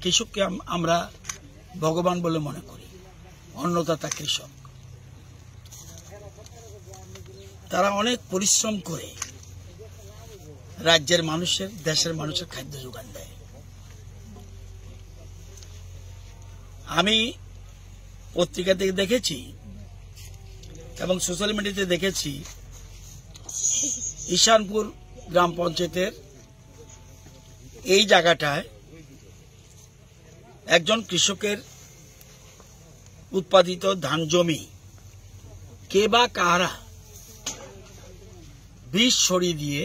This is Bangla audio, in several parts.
কৃষককে আমরা ভগবান বলে মনে করি, অন্নদাতা কৃষক। তারা অনেক পরিশ্রম করে রাজ্যের মানুষের, দেশের মানুষের খাদ্য যোগান দেয়। আমি পত্রিকা থেকে দেখেছি এবং সোশ্যাল মিডিয়াতে দেখেছি, ঈশানপুর গ্রাম পঞ্চায়েতের এই জায়গাটায় একজন কৃষকের উৎপাদিত ধান জমি কে বা কারা বীজ ছড়িয়ে দিয়ে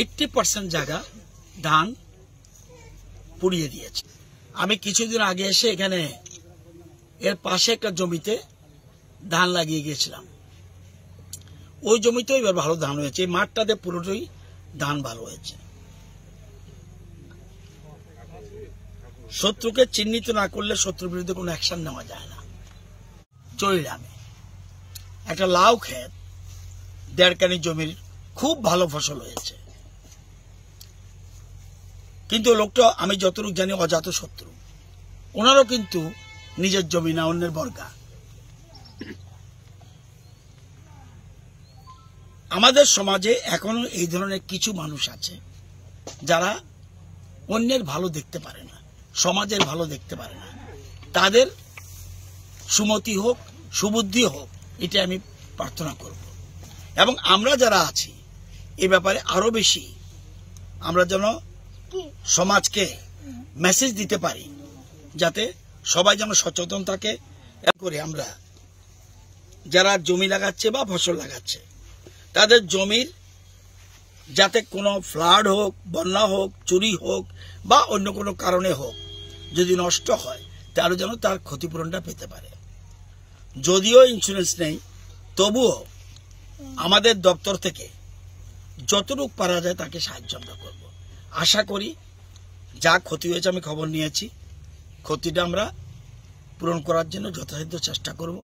80% জায়গা ধান পুড়িয়ে দিয়েছে। আমি কিছুদিন আগে এসে এখানে এর পাশে একটা জমিতে ধান লাগিয়ে গিয়েছিলাম। ওই জমিতেও এবার ভালো ধান হয়েছে, এই মাঠটাতে পুরোটাই ধান ভালো হয়েছে। শত্রুকে চিহ্নিত না করলে শত্রুর বিরুদ্ধে কোনো অ্যাকশন নেওয়া যায় না। চরিলামে একটা লাউ ক্ষেত, 1.5 কানি জমির খুব ভালো ফসল হয়েছে, কিন্তু লোকটা আমি যতটুকু জানি অজাত শত্রু। ওনারও কিন্তু নিজের জমি না, অন্যের বর্গা। আমাদের সমাজে এখনো এই ধরনের কিছু মানুষ আছে যারা অন্যের ভালো দেখতে পারে না, সমাজের ভালো দেখতে পারে না। তাদের সুমতি হোক, সুবুদ্ধি হোক, এটা আমি প্রার্থনা করব। এবং আমরা যারা আছি এ ব্যাপারে আরো বেশি আমরা যেন সমাজকে মেসেজ দিতে পারি, যাতে সবাই যেন সচেতন থাকে। করে আমরা যারা জমি লাগাচ্ছে বা ফসল লাগাচ্ছে, তাদের জমির যাতে কোনো ফ্লাড হোক, বন্যা হোক, চুরি হোক বা অন্য কোনো কারণে হোক, যদি নষ্ট হয় তাহলে যেন তার ক্ষতিপূরণটা পেতে পারে। যদিও ইন্স্যুরেন্স নেই, তবুও আমাদের দপ্তর থেকে যতটুকু পারা যায় তাকে সাহায্য আমরা করব। আশা করি যা ক্ষতি হয়েছে, আমি খবর নিয়েছি, ক্ষতিটা আমরা পূরণ করার জন্য যথাসাধ্য চেষ্টা করব।